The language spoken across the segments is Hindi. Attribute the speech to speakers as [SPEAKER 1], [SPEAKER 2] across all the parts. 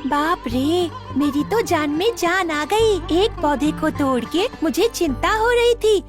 [SPEAKER 1] बाप रे, मेरी तो जान में जान आ गई। एक पौधे को तोड़ के मुझे चिंता हो रही थी,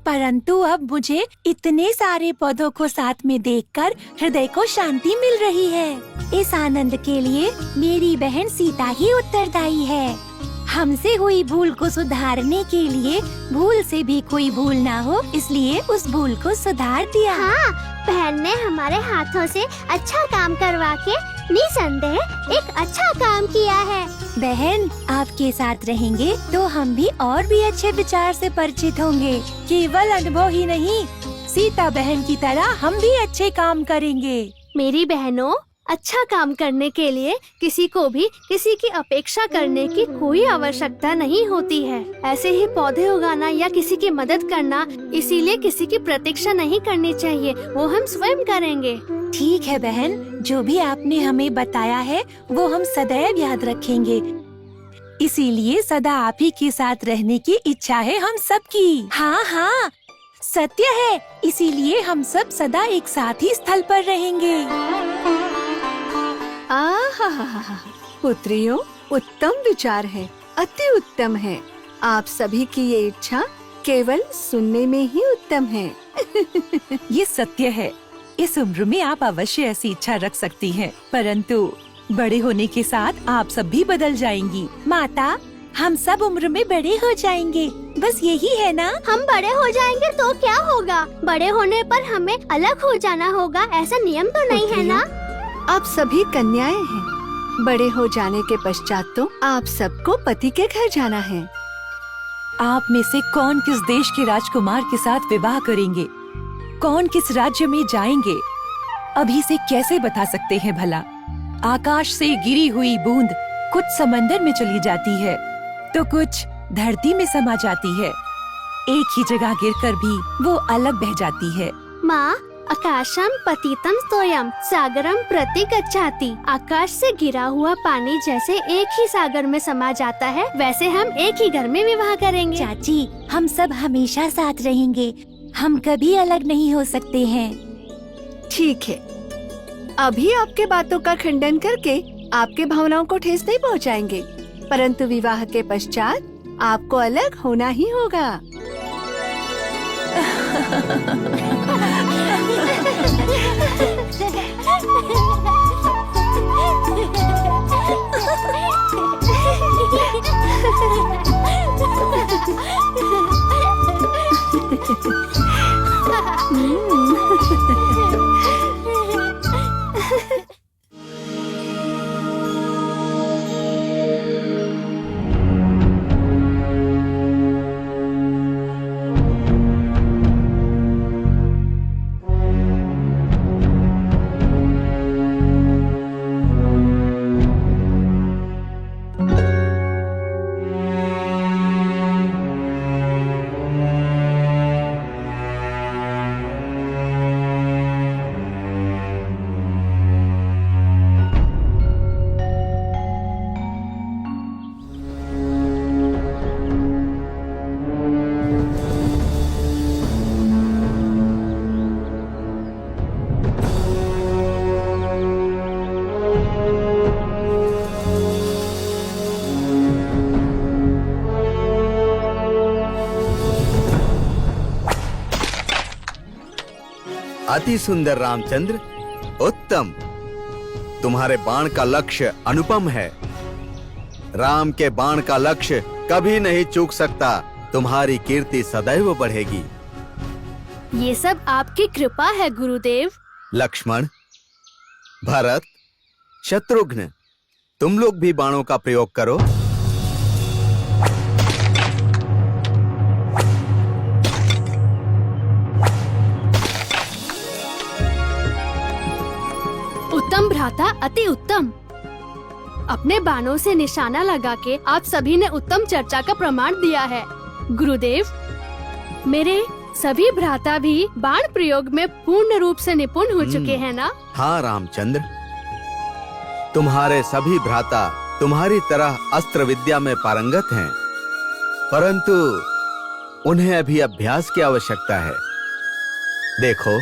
[SPEAKER 1] परंतु अब मुझे इतने सारे पौधों को साथ में देखकर हृदय को शांति मिल रही है। इस आनंद के लिए मेरी बहन सीता ही उत्तरदायी है। हमसे हुई भूल को सुधारने के लिए भूल से भी कोई भूल ना हो, इसलिए उस भूल को सुधार दिया।
[SPEAKER 2] हाँ, बहन ने हमारे हाथों से अच्छा काम करवा के निसंदेह एक अच्छा काम किया है।
[SPEAKER 1] बहन, आपके साथ रहेंगे तो हम भी और भी अच्छे विचार से परिचित होंगे। केवल अनुभव ही नहीं, सीता बहन की तरह हम भी अच्छे काम करेंगे।
[SPEAKER 2] मेरी बहनों, अच्छा काम करने के लिए किसी को भी किसी की अपेक्षा करने की कोई आवश्यकता नहीं होती है। ऐसे ही पौधे उगाना या किसी की मदद करना, इसीलिए किसी की प्रतीक्षा नहीं करनी चाहिए, वो हम स्वयं करेंगे।
[SPEAKER 1] ठीक है बहन, जो भी आपने हमें बताया है वो हम सदैव याद रखेंगे। इसीलिए सदा आप ही के साथ रहने की इच्छा है हम सबकी। हाँ हाँ, सत्य है, इसीलिए हम सब सदा एक साथ ही स्थल पर रहेंगे।
[SPEAKER 3] आहा, पुत्रियों, उत्तम विचार है, अति उत्तम है। आप सभी की ये इच्छा केवल सुनने में ही उत्तम है।
[SPEAKER 1] ये सत्य है, इस उम्र में आप अवश्य ऐसी इच्छा रख सकती हैं, परंतु बड़े होने के साथ आप सब भी बदल जाएंगी। माता, हम सब उम्र में बड़े हो जाएंगे, बस यही है ना?
[SPEAKER 2] हम बड़े हो जाएंगे तो क्या होगा? बड़े होने पर हमें अलग हो जाना होगा, ऐसा नियम तो नहीं है ना?
[SPEAKER 3] आप सभी कन्याएं हैं, बड़े हो जाने के पश्चात तो आप सबको पति के घर जाना है।
[SPEAKER 1] आप में से कौन किस देश के राजकुमार के साथ विवाह करेंगे, कौन किस राज्य में जाएंगे, अभी से कैसे बता सकते हैं भला? आकाश से गिरी हुई बूंद कुछ समंदर में चली जाती है तो कुछ धरती में समा जाती है। एक ही जगह गिरकर भी वो अलग बह जाती है।
[SPEAKER 2] माँ, आकाशम पतितम स्तोयम सागरम प्रति गच्छाति। आकाश से गिरा हुआ पानी जैसे एक ही सागर में समा जाता है, वैसे हम एक ही घर में विवाह करेंगे।
[SPEAKER 1] चाची, हम सब हमेशा साथ रहेंगे, हम कभी अलग नहीं हो सकते हैं।
[SPEAKER 3] ठीक है, अभी आपके बातों का खंडन करके आपके भावनाओं को ठेस नहीं पहुंचाएंगे, परंतु विवाह के पश्चात आपको अलग होना ही होगा।
[SPEAKER 4] अति सुंदर रामचंद्र, उत्तम। तुम्हारे बाण का लक्ष्य अनुपम है। राम के बाण का लक्ष्य कभी नहीं चूक सकता। तुम्हारी कीर्ति सदैव बढ़ेगी।
[SPEAKER 2] ये सब आपकी कृपा है गुरुदेव।
[SPEAKER 4] लक्ष्मण, भरत, शत्रुघ्न, तुम लोग भी बाणों का प्रयोग करो।
[SPEAKER 2] उत्तम भ्राता, अति उत्तम। अपने बाणों से निशाना लगा के आप सभी ने उत्तम चर्चा का प्रमाण दिया है। गुरुदेव, मेरे सभी भ्राता भी बाण प्रयोग में पूर्ण रूप से निपुण हो चुके हैं ना?
[SPEAKER 4] हाँ रामचंद्र, तुम्हारे सभी भ्राता तुम्हारी तरह अस्त्र विद्या में पारंगत हैं, परंतु उन्हें अभी अभ्यास की आवश्यकता है। देखो,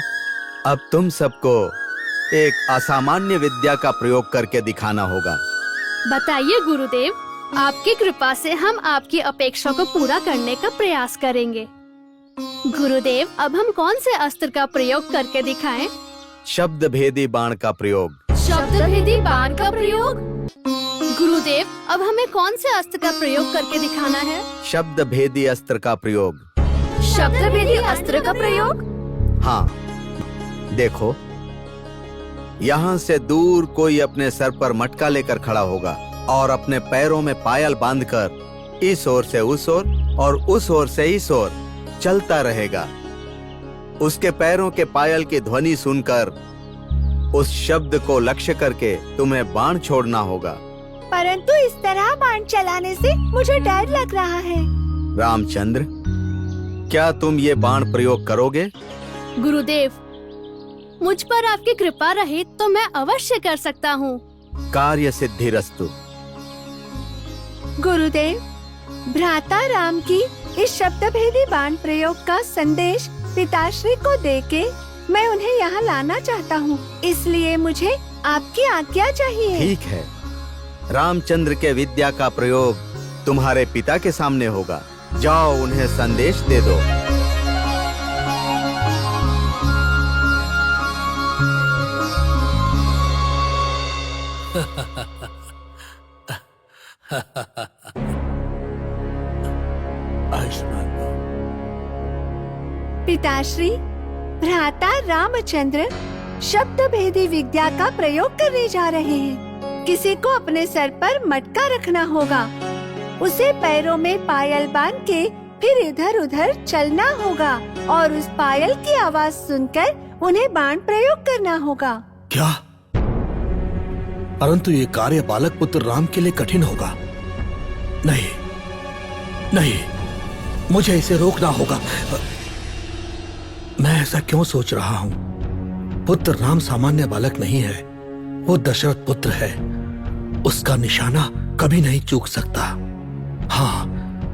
[SPEAKER 4] अब तुम सबको एक असामान्य विद्या का प्रयोग करके दिखाना होगा।
[SPEAKER 2] बताइए गुरुदेव, आपकी कृपा से हम आपकी अपेक्षा को पूरा करने का प्रयास करेंगे। गुरुदेव, अब हम कौन से अस्त्र का प्रयोग करके दिखाएं?
[SPEAKER 4] शब्द भेदी बाण का प्रयोग।
[SPEAKER 2] शब्द भेदी बाण का प्रयोग? गुरुदेव, अब हमें कौन से अस्त्र का प्रयोग करके दिखाना है?
[SPEAKER 4] शब्द भेदी अस्त्र का प्रयोग।
[SPEAKER 2] शब्द भेदी अस्त्र का प्रयोग?
[SPEAKER 4] हाँ, देखो, यहाँ से दूर कोई अपने सर पर मटका लेकर खड़ा होगा और अपने पैरों में पायल बांधकर इस ओर से उस ओर और उस ओर से इस ओर चलता रहेगा। उसके पैरों के पायल की ध्वनि सुनकर उस शब्द को लक्ष्य करके तुम्हें बाण छोड़ना होगा।
[SPEAKER 3] परंतु इस तरह बाण चलाने से मुझे डर लग रहा है।
[SPEAKER 4] रामचंद्र, क्या तुम ये बाण प्रयोग करोगे?
[SPEAKER 2] गुरुदेव, मुझ पर आपकी कृपा रही तो मैं अवश्य कर सकता हूँ।
[SPEAKER 4] कार्य सिद्धिरस्तु।
[SPEAKER 3] गुरुदेव, भ्राता राम की इस शब्द भेदी बाण प्रयोग का संदेश पिताश्री को देके मैं उन्हें यहाँ लाना चाहता हूँ, इसलिए मुझे आपकी आज्ञा चाहिए।
[SPEAKER 4] ठीक है, रामचंद्र के विद्या का प्रयोग तुम्हारे पिता के सामने होगा। जाओ, उन्हें संदेश दे दो।
[SPEAKER 3] पिताश्री, भ्राता रामचंद्र शब्द भेदी विद्या का प्रयोग करने जा रहे हैं। किसी को अपने सर पर मटका रखना होगा, उसे पैरों में पायल बांध के फिर इधर उधर चलना होगा और उस पायल की आवाज सुनकर उन्हें बाण प्रयोग करना होगा।
[SPEAKER 5] क्या? परंतु ये कार्य बालक पुत्र राम के लिए कठिन होगा। नहीं नहीं, मुझे इसे रोकना होगा। मैं ऐसा क्यों सोच रहा हूँ? पुत्र राम सामान्य बालक नहीं है, वो दशरथ पुत्र है। उसका निशाना कभी नहीं चूक सकता। हाँ,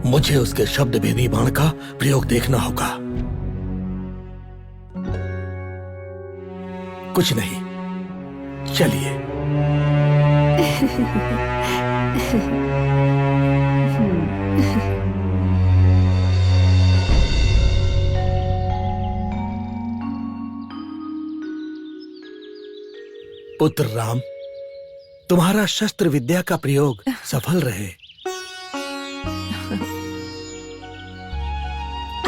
[SPEAKER 5] मुझे उसके शब्द भेदी बाण का प्रयोग देखना होगा। कुछ नहीं, चलिए। पुत्र राम, तुम्हारा शस्त्र विद्या का प्रयोग सफल रहे।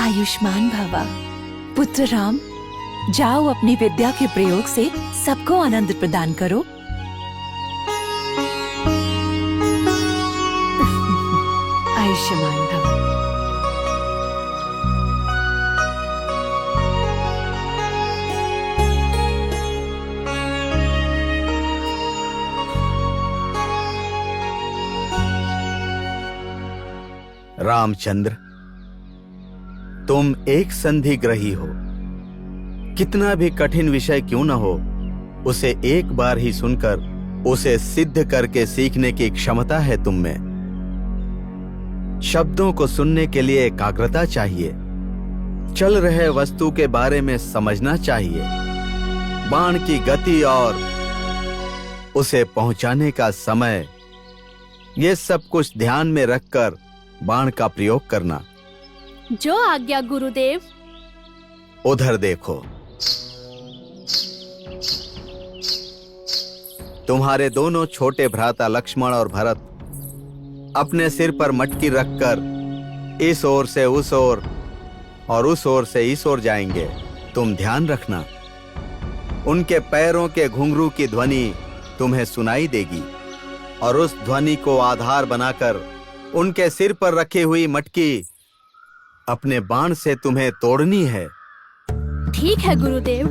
[SPEAKER 1] आयुष्मान भवा। पुत्र राम, जाओ अपनी विद्या के प्रयोग से सबको आनंद प्रदान करो।
[SPEAKER 3] आयुष्मान भवा।
[SPEAKER 4] रामचंद्र, तुम एक संधि ग्रही हो। कितना भी कठिन विषय क्यों न हो, उसे एक बार ही सुनकर उसे सिद्ध करके सीखने की क्षमता है तुम में। शब्दों को सुनने के लिए एकाग्रता चाहिए। चल रहे वस्तु के बारे में समझना चाहिए। बाण की गति और उसे पहुंचाने का समय, ये सब कुछ ध्यान में रखकर बाण का प्रयोग करना।
[SPEAKER 2] जो आज्ञा गुरुदेव।
[SPEAKER 4] उधर देखो, तुम्हारे दोनों छोटे भ्राता लक्ष्मण और भरत अपने सिर पर मटकी रखकर इस ओर से उस ओर और उस ओर से इस ओर जाएंगे। तुम ध्यान रखना, उनके पैरों के घुंघरू की ध्वनि तुम्हें सुनाई देगी और उस ध्वनि को आधार बनाकर उनके सिर पर रखी हुई मटकी अपने बाण से तुम्हें तोड़नी है।
[SPEAKER 2] ठीक है गुरुदेव।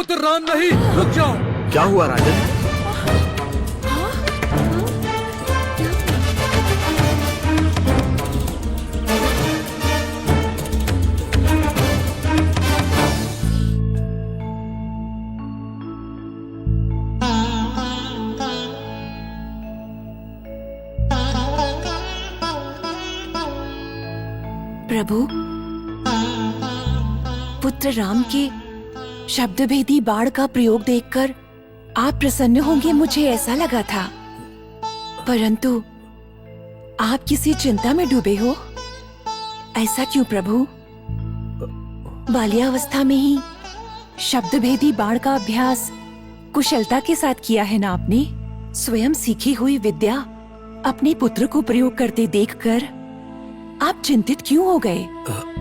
[SPEAKER 5] पुत्र राम नहीं, रुक जाओ।
[SPEAKER 4] क्या हुआ राजन?
[SPEAKER 1] प्रभु, पुत्र राम के शब्दभेदी बाण का प्रयोग देखकर आप प्रसन्न होंगे, मुझे ऐसा लगा था। परंतु आप किसी चिंता में डूबे हो। ऐसा क्यों प्रभु? बाल्यावस्था में ही शब्दभेदी बाण का अभ्यास कुशलता के साथ किया है ना आपने? स्वयं सीखी हुई विद्या अपने पुत्र को प्रयोग करते देखकर आप चिंतित क्यों हो गए?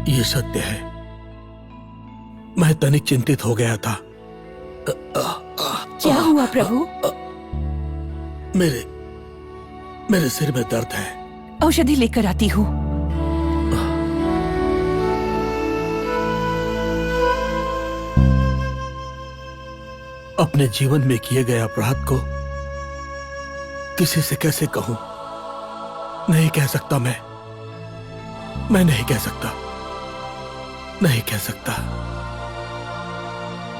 [SPEAKER 5] ये सत्य है, मैं तनिक चिंतित हो गया था।
[SPEAKER 1] क्या हुआ प्रभु?
[SPEAKER 5] मेरे सिर में दर्द है।
[SPEAKER 1] औषधि लेकर आती हूँ।
[SPEAKER 5] अपने जीवन में किए गए अपराध को किसी से कैसे कहूं? नहीं कह सकता मैं नहीं कह सकता, नहीं कह सकता,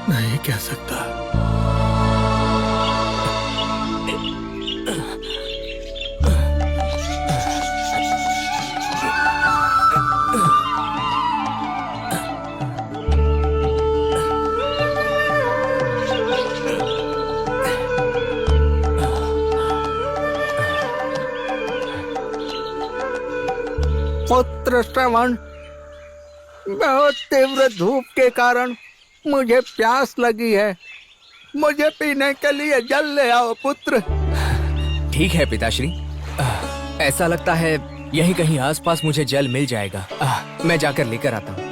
[SPEAKER 5] नहीं कह सकता।
[SPEAKER 6] पुत्र श्रवण, बहुत तीव्र धूप के कारण मुझे प्यास लगी है। मुझे पीने के लिए जल ले आओ पुत्र।
[SPEAKER 7] ठीक है पिताश्री, ऐसा लगता है यहीं कहीं आसपास मुझे जल मिल जाएगा। मैं जाकर लेकर आता हूँ।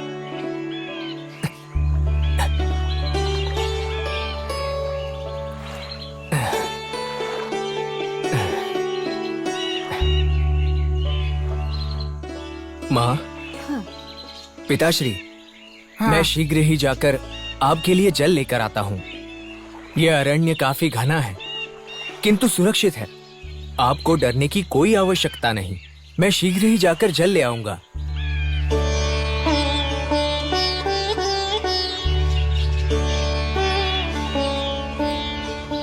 [SPEAKER 7] माँ, पिताश्री, मैं शीघ्र ही जाकर आपके लिए जल लेकर आता हूँ। यह अरण्य काफी घना है, किंतु सुरक्षित है। आपको डरने की कोई आवश्यकता नहीं। मैं शीघ्र ही जाकर जल ले आऊंगा।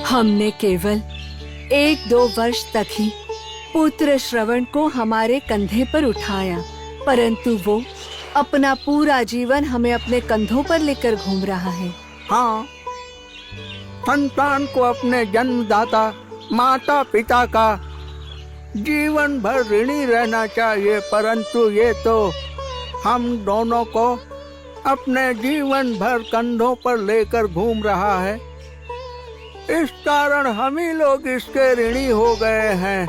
[SPEAKER 3] हमने केवल 1-2 वर्ष तक ही पुत्र श्रवण को हमारे कंधे पर उठाया, परंतु वो अपना पूरा जीवन हमें अपने कंधों पर लेकर घूम रहा है।
[SPEAKER 6] हाँ, संतान को अपने जन्मदाता माता पिता का जीवन भर ऋणी रहना चाहिए, परंतु ये तो हम दोनों को अपने जीवन भर कंधों पर लेकर घूम रहा है। इस कारण हम ही लोग इसके ऋणी हो गए हैं।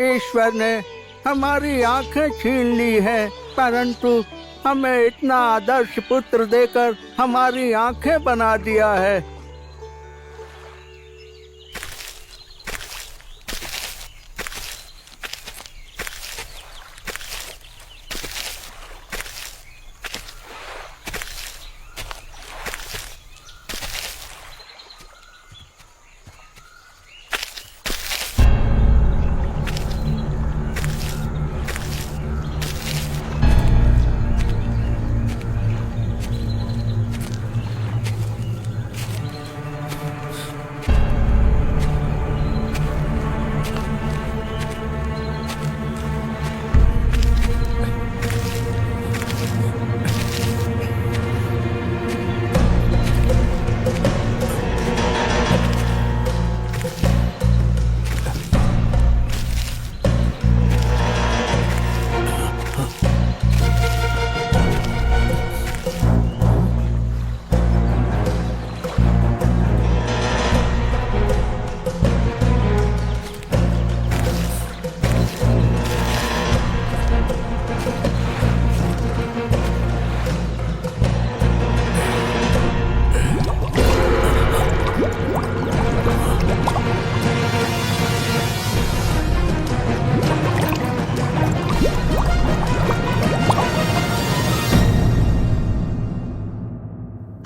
[SPEAKER 6] ईश्वर ने हमारी आंखें छीन ली है, परंतु हमें इतना आदर्श पुत्र देकर हमारी आंखें बना दिया है।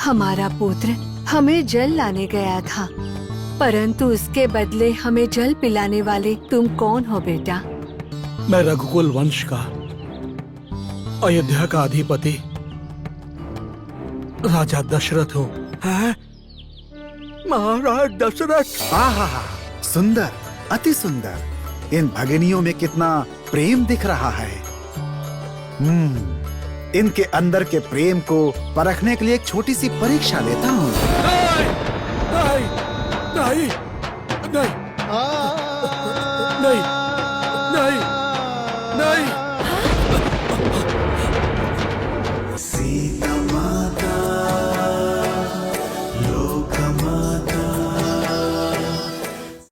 [SPEAKER 3] हमारा पुत्र हमें जल लाने गया था, परंतु उसके बदले हमें जल पिलाने वाले तुम कौन हो बेटा?
[SPEAKER 5] मैं रघुकुल वंश का, अयोध्या का अधिपति राजा दशरथ हूँ।
[SPEAKER 6] है महाराज दशरथ।
[SPEAKER 8] आहा, सुंदर, अति सुंदर। इन भगिनियों में कितना प्रेम दिख रहा है। इनके अंदर के प्रेम को परखने के लिए एक छोटी सी परीक्षा लेता हूँ।
[SPEAKER 5] नहीं, नहीं, नहीं, नहीं, नहीं, नहीं, नहीं,